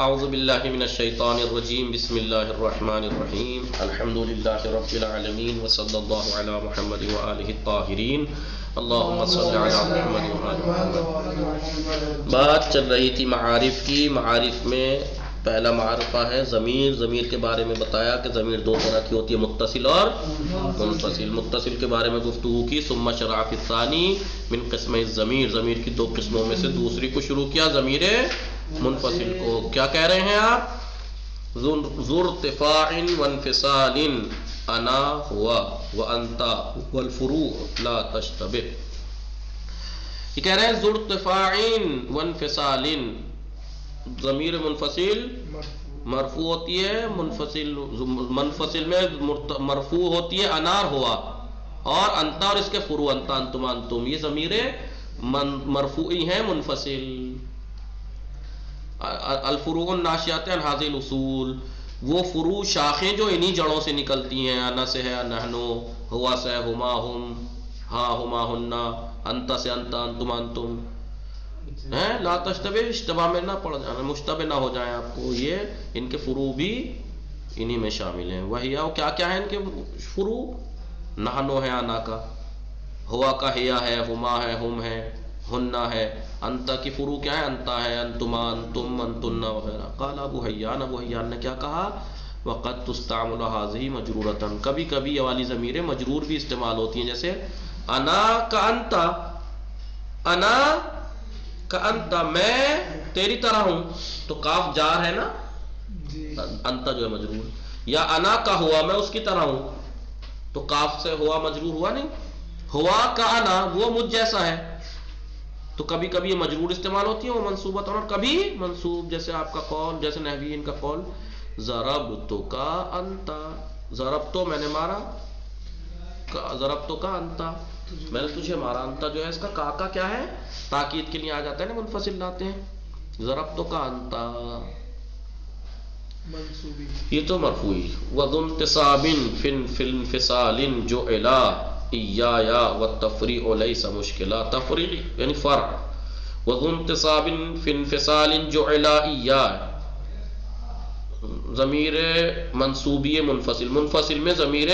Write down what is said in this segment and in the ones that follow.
اعوذ باللہ من الشیطان الرجیم بسم اللہ الرحمن الرحیم الحمد للہ رب العالمین وصلی اللہ علی محمد وآلہ الطاہرین اللہم صلی علی محمد وآلہ محمد۔ بات چل رہی تھی معارف کی۔ معارف میں پہلا معرفہ ہے ضمیر۔ ضمیر کے بارے میں بتایا کہ ضمیر دو طرح کی ہوتی ہے، متصل اور منفصل۔ متصل کے بارے میں گفتگو کی۔ ثم شرع فی الثانی من قسم الضمیر، ضمیر کی دو قسموں میں سے دوسری کو شروع کیا، ضمیر منفصل کو۔ کیا کہہ رہے ہیں آپ؟ ذو ارتفاع وانفصال، انا ہوا وانت والفروع لا تشتبه۔ یہ کہہ رہے ہیں ذو ارتفاع وانفصال، ضمیر منفصل مرفوع ہوتی ہے، منفصل میں مرفوع ہوتی ہے انا ہوا، اور انتا اور اس کے فروع انتا انتم انتم، یہ ضمیر مرفوعی ہیں منفصل۔ الفروع الناشئات عن هذه الاصول، وہ فروع شاخیں جو انہی جڑوں سے نکلتی ہیں۔ انا سے ہے نحنو، ہوا سے ہما ہم، ہاں ہما ہننا، انتا سے انتا انتم انتم۔ لا تشتبہ، اشتباہ میں نہ پڑ جانا، مشتبہ نہ ہو جائیں آپ کو، یہ ان کے فروع بھی انہی میں شامل ہیں۔ وہی کیا کیا ہے ان کے فروع؟ نحنو ہے انا کا، ہوا کا ہیا ہے، ہما ہے ہم ہے، ہننا ہے، انتا کی فروع کیا ہے؟ انتا ہے، انتما انتم انتن وغیرہ۔ قال ابو حیان، ابو حیان نے کیا کہا؟ وقد تستعمل هذه مجرورۃ، کبھی کبھی یہ والی ضمیریں مجرور بھی استعمال ہوتی ہیں، جیسے انا کا انتا، انا کا انتا، میں تیری طرح ہوں، تو کاف جار ہے نا، انتا جو ہے مجرور، یا انا کا ہوا، میں اس کی طرح ہوں، تو کاف سے ہوا مجرور ہوا نہیں، ہوا کا انا، وہ مجھ جیسا ہے، تو کبھی کبھی یہ مجرور استعمال ہوتی ہے وہ منصوبت، اور کبھی منصوب، جیسے آپ کا قول، جیسے نحویین کا قول ضربتو کا انتا، ضربتو میں نے مارا، ضربتو کا انتا میں نے تجھے مارا، انتا جو ہے اس کا کا کیا ہے؟ تاکید کے لیے آ جاتا ہے نا، منفصل لاتے ہیں، ضربتو کا انتا، یہ تو مرفوعی۔ وذو انتصاب فی انفصال جعل ایایا والتفریع لیس مشکلا، تفریع یعنی فرع۔ وذو انتصاب فی انفصال جعل ایایا، ضمیر منصوبی منفصل، منفصل میں ضمیر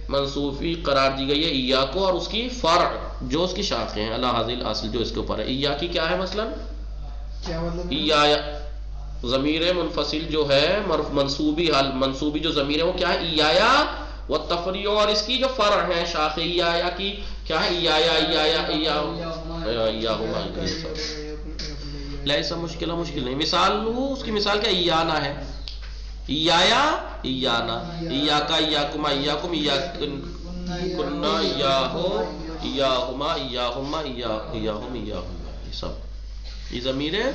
منصوبی قرار دی گئی ہے ایا کو، اور اس کی فرع جو اس کی شاخیں ہیں، علی ھذا الاصل جو اس کے اوپر ہے۔ ایا کی کیا ہے مثلا؟ کیا مطلب؟ ایایا ضمیر منفصل جو ہے منصوبی، منصوبی جو ضمیر ہے وہ کیا ہے؟ ایایا، والتفریع، اور اس کی جو فرع ہے شاخ ایایا کی کیا ہے؟ ایایا ایایا ایاہما، لیسا مشکلہ، مشکل نہیں۔ مثال اس کی مثال کیا؟ ایانا ہے، ایایا ایانا، ایاکا ایاکما ایاکم، ایاکنا ایاہو ایاہما ایاہما ایاہم ایاہما، یہ سب یہ ضمیر ہے۔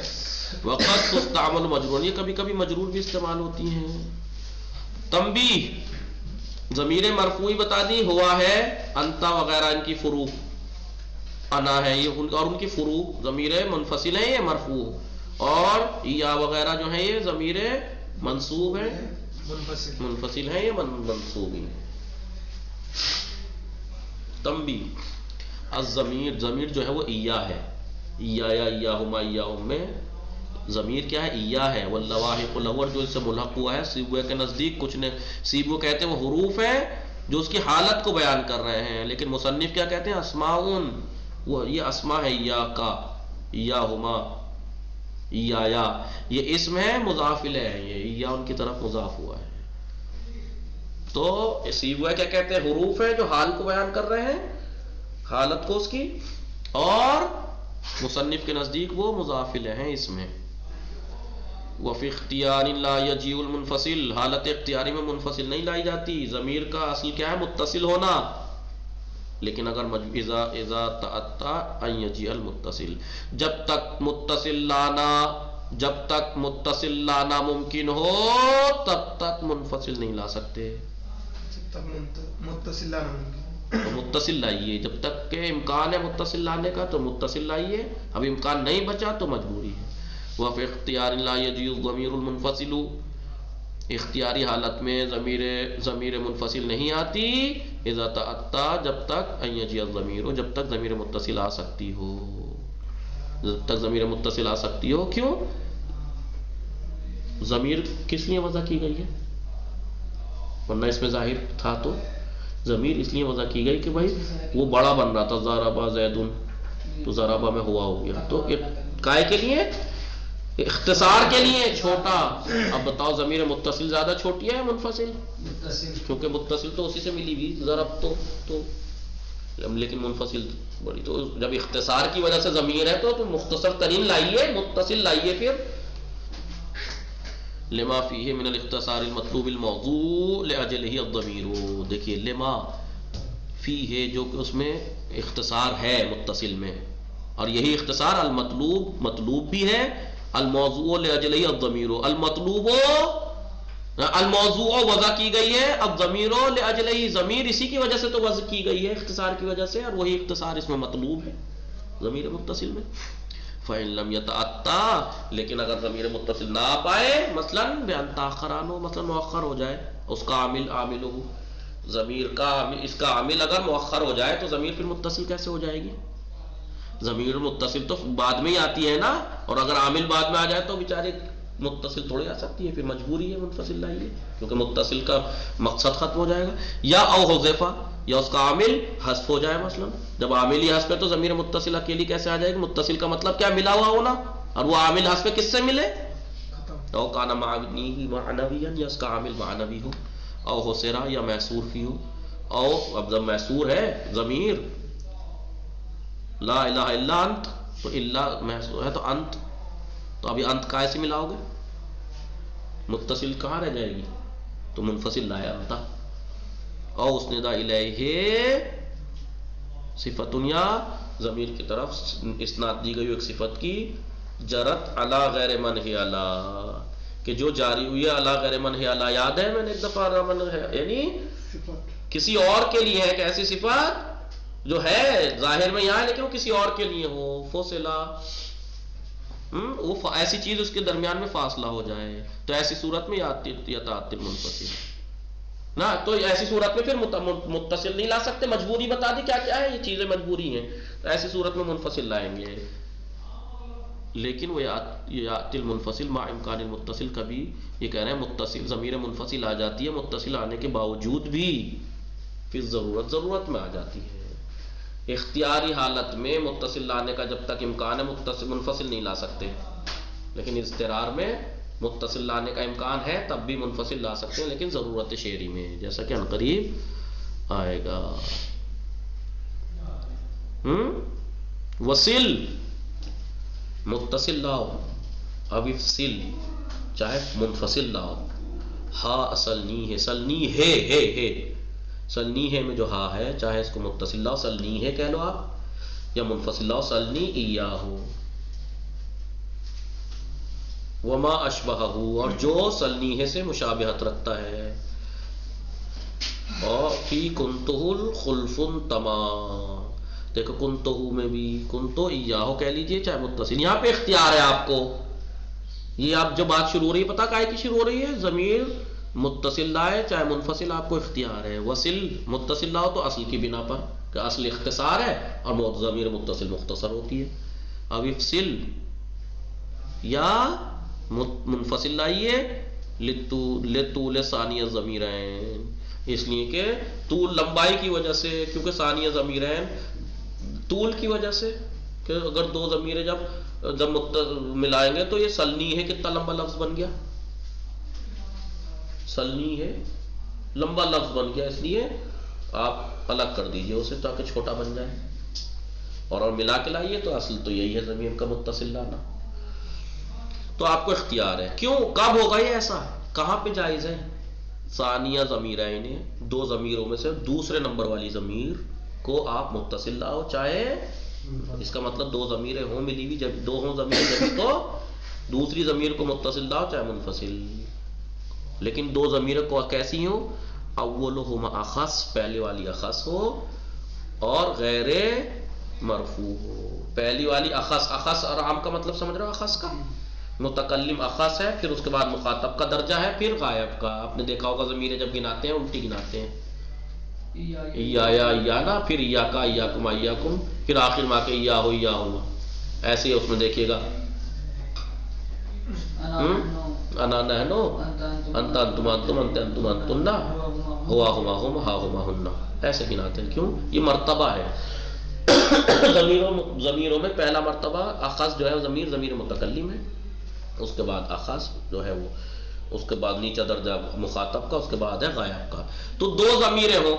وقت تستعمل مجرور، یہ کبھی کبھی مجرور بھی استعمال ہوتی ہیں۔ تنبیہ، ضمیر مرفوعی بتا دی، ہوا ہے، انتا وغیرہ ان کی فروع، انا ہے یہ، اور ان کی فروع ضمیر منفصل ہیں، یہ مرفوع، اور یا وغیرہ جو ہیں یہ ضمیر منصوب ہیں، منفصل ہیں، یہ منصوب ہیں۔ تنبیہ، الضمیر، ضمیر جو ہے وہ ایا ہے، ایایا ایاہما ایاہم میں ضمیر کیا ہے؟ ایا ہے۔ واللواحق الاول، جو اس سے ملحق ہوا ہے سیبوئے کے نزدیک، کچھ نے سیبو کہتے ہیں وہ حروف ہیں جو اس کی حالت کو بیان کر رہے ہیں، لیکن مصنف کیا کہتے ہیں؟ اسماؤن، وہ یہ اسما ہے، یا کا، ایاہما، ایایا، یہ اسم ہے مضاف الیہ ہے، یہ یا ان کی طرف مضاف ہوا ہے۔ تو سیبوئے کیا کہتے ہیں؟ حروف ہیں جو حال کو بیان کر رہے ہیں، حالت کو اس کی، اور مصنف کے نزدیک وہ مضاف الیہ ہیں اس میں۔ وفی اختیار لا یجیء المنفصل، حالت اختیاری میں منفصل نہیں لائی جاتی۔ ضمیر کا اصل کیا ہے؟ متصل ہونا، لیکن اگر اذا تأتی ان یجیء المتصل، جب تک متصل لانا ممکن ہو تب تک منفصل نہیں لا سکتے۔ جب تک متصل لانا ممکن، تو متصل لائیے، جب تک کہ امکان ہے متصل لانے کا تو متصل لائیے، اب امکان نہیں بچا تو مجبوری ہے۔ وفی اختیار لا یجیء الضمیر المنفصل، اختیاری حالت میں ضمیر منفصل نہیں آتی، اذا تأتی، جب تک ان یجیء الضمیر، جب تک ضمیر متصل آ سکتی ہو، جب تک ضمیر متصل آ سکتی ہو۔ کیوں؟ ضمیر کس لیے وضع کی گئی ہے؟ ورنہ اس میں ظاہر تھا تو ضمیر اس لیے وضع کی گئی کہ بھائی وہ بڑا بن رہا تھا، ضربا زیدن، تو ضربا میں ہوا ہو گیا، تو کائے کے لیے؟ اختصار کے لیے چھوٹا۔ اب بتاؤ ضمیر متصل زیادہ چھوٹی ہے یا منفصل؟ کیونکہ متصل تو اسی سے ملی بھی، ضرب تو لیکن منفصل بڑی، تو جب اختصار کی وجہ سے ضمیر ہے تو مختصر ترین لائیے، متصل لائیے پھر۔ لما فیہ من الاختصار المطلوب الموضوع لاجلہ الضمیر، دیکھیے لما فیہ جو کہ اس میں اختصار ہے متصل میں، اور یہی اختصار المطلوب مطلوب بھی ہے، الموضوع لاجلہ الضمیر، الموضوع وضع کی گئی ہے، الضمیر لاجلہ، ضمیر اسی کی وجہ سے تو وضع کی گئی ہے اختصار کی وجہ سے، اور وہی اختصار اس میں مطلوب ہے ضمیر متصل میں۔ فَإِن لَمْ يَتَأَتَّى، لیکن اگر ضمیر متصل نہ آ پائے، مثلا بِأَن تَأَخَّرَ عنہ، مثلا مؤخر ہو جائے اس کا عامل، عاملہ، ضمیر کا اس کا عامل اگر مؤخر ہو جائے تو ضمیر پھر متصل کیسے ہو جائے گی؟ ضمیر متصل تو بعد میں ہی آتی ہے نا، اور اگر عامل بعد میں آ جائے تو بیچارے متصل تھوڑی آ سکتی ہے، پھر مجبوری ہے منفصل لائیے، کیونکہ متصل کا مقصد ختم ہو جائے گا۔ یا او حذفا، یا اس کا عامل حذف ہو جائے، مثلا جب عامل ہی حذف ہے تو ضمیر متصل اکیلی کیسے آ جائے گی؟ متصل کا مطلب کیا؟ ملا ہوا ہونا، اور وہ عامل حذف کس سے ملے؟ او کانا معنویا، یا اس کا عامل معنوی ہو، او حسرا، یا محصور فی ہو، او اب جب محصور ہے ضمیر لا الہ الا انت، تو الا محصور ہے تو انت، تو ابھی انت کا ایسے ملاؤ گے، متصل کہاں رہ جائے گی؟ تو منفصل لایا انت، او اسند الیہ صفت، یا ضمیر کی طرف اسناد دی گئی ایک صفت کی، جرت علی غیر من ہی علی، کہ جو جاری ہوئی ہے علی غیر من ہی علی، یاد ہے میں نے ایک دفعہ من ہے یعنی کسی اور کے لیے ہے، کہ ایسی صفت جو ہے ظاہر میں یہاں ہے لیکن وہ کسی اور کے لیے ہو، فصلہ، وہ ایسی چیز اس کے درمیان میں فاصلہ ہو جائے، تو ایسی صورت میں یتعطل منفصل نا، تو ایسی صورت میں پھر متصل نہیں لا سکتے، مجبوری بتا دی کیا کیا ہے، یہ چیزیں مجبوری ہیں، تو ایسی صورت میں منفصل لائیں گے، لیکن وہ یاتل منفصل مع امکان المتصل، کبھی یہ کہہ رہے ہیں متصل ضمیر منفصل آ جاتی ہے متصل آنے کے باوجود بھی، پھر ضرورت میں آ جاتی ہے، اختیاری حالت میں متصل لانے کا جب تک امکان ہے متصل منفصل نہیں لا سکتے، لیکن اضطرار میں متصل لانے کا امکان ہے تب بھی منفصل لا سکتے ہیں، لیکن ضرورت شعری میں، جیسا کہ عنقریب آئے گا۔ وصل متصل لاؤ، اب افصل چاہے منفصل لاؤ، ہا اصلنی ہے، سلنی ہے سلنی ہے میں جو ہا ہے، چاہے اس کو متصل لاؤ سلنی ہے کہہ لو آپ، یا منفصل لاؤ سلنی ایاہو، وما اشبہہ، اور جو سلنی ہے سے مشابہت رکھتا ہے، اور فی کنتہ الخلف تمام، دیکھو کنتہ میں بھی کنتو ایاہو کہہ لیجئے چاہے متصل، یہاں پہ اختیار ہے آپ کو، یہ آپ جو بات شروع ہو رہی ہے پتہ کائے کی شروع ہو رہی ہے؟ ضمیر متصل لائے چاہے منفصل، آپ کو اختیار ہے، وصل متصل لاؤ تو اصل کی بنا پر، کہ اصل اختصار ہے اور ضمیر متصل مختصر ہوتی ہے، اب افصل یا منفصل لائیے لطول ثانیہ ضمیرین، اس لیے کہ طول لمبائی کی وجہ سے، کیونکہ ثانیہ ضمیرین طول کی وجہ سے، کہ اگر دو ضمیریں جب ملائیں گے تو یہ سلنی ہے کتنا لمبا لفظ بن گیا، سلنی ہے لمبا لفظ بن گیا، اس لیے آپ الگ کر دیجئے اسے تاکہ چھوٹا بن جائے، اور ملا کے لائیے تو اصل تو یہی ہے ضمیر کا متصل لانا، تو آپ کو اختیار ہے، کیوں کب ہوگا یہ ایسا، کہاں پہ جائز ہے؟ ثانیہ ضمیرین، دو ضمیروں میں سے دوسرے نمبر والی ضمیر کو آپ متصل لاؤ، چاہے اس کا مطلب دو ضمیریں ہوں ملی ہوئی، جب دو ہوں ضمیر جبھی تو دوسری ضمیر کو متصل لاؤ چاہے منفصل، لیکن دو ضمیریں کو کیسی ہوں؟ اولہما اخص، پہلے والی اخص ہو اور غیر مرفوع ہو، پہلی والی اخص اور عام کا مطلب سمجھ رہے ہو؟ اخص کا متکلم اخص ہے، پھر اس کے بعد مخاطب کا درجہ ہے، پھر غائب کا، آپ نے دیکھا ہوگا ضمیریں جب گناتے ہیں الٹی گناتے ہیں، ایانا، پھر ایاکا ایاکم ایاکم، پھر آخر میں کے ایاہو ایاہما، ایسے ہی اس میں دیکھیے گا انا نحنو انت انتم انتم انت انتم انتن ہوا ہما ہم ہا ہما ہن، ایسے گناتے ہیں. کیوں؟ یہ مرتبہ ہے. ضمیروں میں پہلا مرتبہ اخذ جو ہے ضمیر متکلم ہے، اس کے بعد اخذ جو ہے وہ، اس کے بعد نیچا درجہ مخاطب کا، اس کے بعد ہے غائب کا. تو دو ضمیریں ہوں،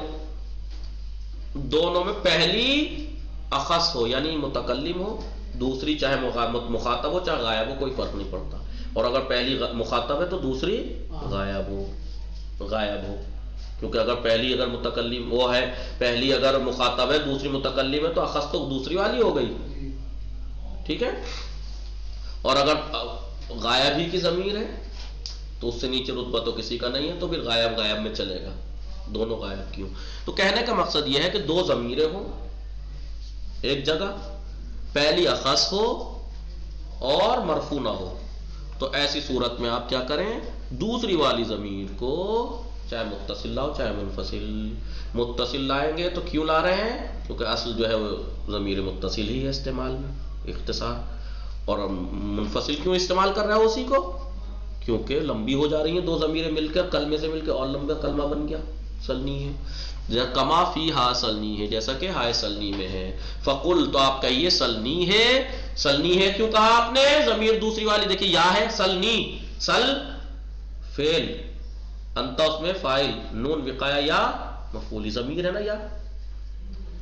دونوں میں پہلی اخذ ہو یعنی متکلم ہو، دوسری چاہے مخاطب ہو چاہے غائب ہو، کوئی فرق نہیں پڑتا. اور اگر پہلی مخاطب ہے تو دوسری غائب ہو. کیونکہ اگر متکلم وہ ہے، پہلی اگر مخاطب ہے دوسری متکلم ہے تو اخذ تو دوسری والی ہو گئی. ٹھیک ہے. اور اگر غائب ہی کی ضمیر ہے تو اس سے نیچے رتبہ تو کسی کا نہیں ہے، تو پھر غائب میں چلے گا. دونوں غائب کیوں؟ تو کہنے کا مقصد یہ ہے کہ دو ضمیریں ہوں ایک جگہ، پہلی اخص ہو اور مرفوع نہ ہو، تو ایسی صورت میں آپ کیا کریں؟ دوسری والی ضمیر کو چاہے متصل لاؤ چاہے متصل لائیں گے. تو کیوں لا رہے ہیں؟ کیونکہ اصل جو ہے وہ ضمیر متصل ہی ہے استعمال میں، اختصار. اور منفصل کیوں استعمال کر رہا ہے اسی کو؟ کیونکہ لمبی ہو جا رہی ہیں دو ضمیریں مل کر، کلمے سے مل کے اور لمبا کلمہ بن گیا. سلنی ہے کما فی ہا سلنی ہے، جیسا کہ ہائے سلنی میں ہے. فقل تو آپ کہیے سلنی ہے کیوں کہا آپ نے؟ ضمیر دوسری والی دیکھیے یا ہے، سلنی، سل فعل، انتا اس میں فاعل، نون وقایا یا مفعولی ضمیر ہے نا یا.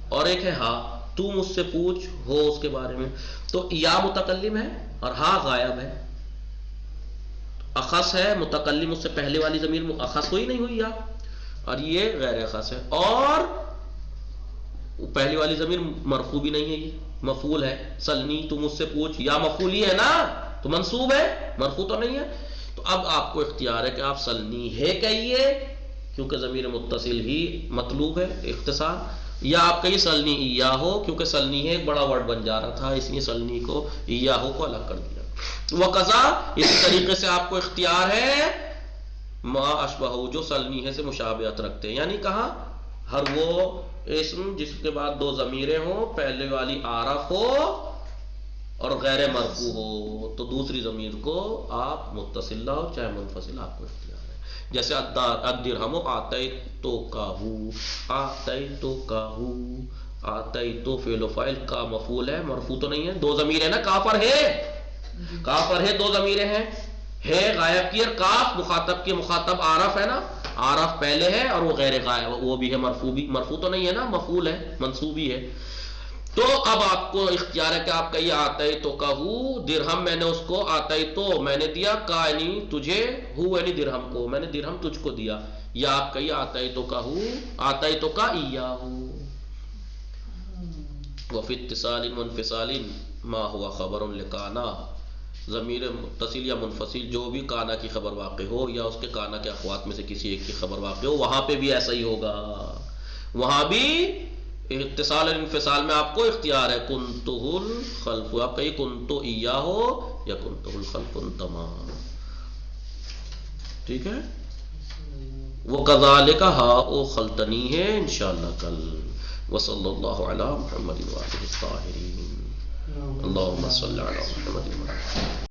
اور ایک ہے ہا، تو مجھ سے پوچھ ہو اس کے بارے میں، تو یا متکلم ہے اور ہا غائب ہے. اخص ہے متکلم، اس سے پہلے والی ضمیر اخص ہوئی نہیں ہوئی یا، اور یہ غیر اخص ہے. اور پہلی والی ضمیر مرفوع بھی نہیں ہے، یہ مفعول ہے. سلنی تو مجھ سے پوچھ، یا مفعول ہی ہے نا تو منصوب ہے، مرفوع تو نہیں ہے. تو اب آپ کو اختیار ہے کہ آپ سلنی ہے کہیے کیونکہ ضمیر متصل ہی مطلوب ہے اختصار، یا آپ کہیے سلنی ایاہ ہو کیونکہ سلنی ہے ایک بڑا ورڈ بن جا رہا تھا، اس لیے سلنی کو ایاہ کو الگ کر دیا. وقضا اسی طریقے سے آپ کو اختیار ہے ما اشبہ جو سلنی ہے سے مشابہت رکھتے ہیں. یعنی کہاں؟ ہر وہ اسم جس کے بعد دو ضمیریں ہوں، پہلے والی عارف ہو اور غیر مرفوع ہو، تو دوسری ضمیر کو آپ متصل لاؤ چاہے منفصل، آپ کو اختیار ہے. جیسے الدرہم آتیتکہو، آتیتو فعل و فاعل کا مفعول ہے، مرفوع تو نہیں ہے. دو ضمیر ہے نا، کافر ہے دو ضمیریں ہیں، ہے غائب کی اور کاف مخاطب کی، مخاطب عارف ہے نا، عارف پہلے ہے اور وہ غیر غائب، وہ بھی ہے مرفوع تو نہیں ہے نا، مفعول ہے منصوبی ہے. تو اب آپ کو اختیار ہے کہ آپ کہیے آتیتکہو درہم، میں نے اس کو آتیتو میں نے دیا، کا یعنی تجھے، ہو یعنی درہم کو، میں نے درہم تجھ کو دیا. یا آپ کہیے آتیتکہو آتیتک ایاہو. وفی اتصال منفصال ما ہوا خبر لکانا، ضمیر متصل یا منفصل جو بھی کانا کی خبر واقع ہو یا اس کے کانا کے اخوات میں سے کسی ایک کی خبر واقع ہو، وہاں پہ بھی ایسا ہی ہوگا. وہاں بھی اتصال اور انفصال میں آپ کو اختیار ہے. کنتہ الخلف، آپ کہیے کنتو ایاہو یا کنتہ الخلف تمام. ٹھیک ہے. وہ کذالک ہا او خلطنی ہے انشاءاللہ کل. وصلی اللہ علی محمد وآلہ الطاہرین. اللہم صلی علی محمد وآلہ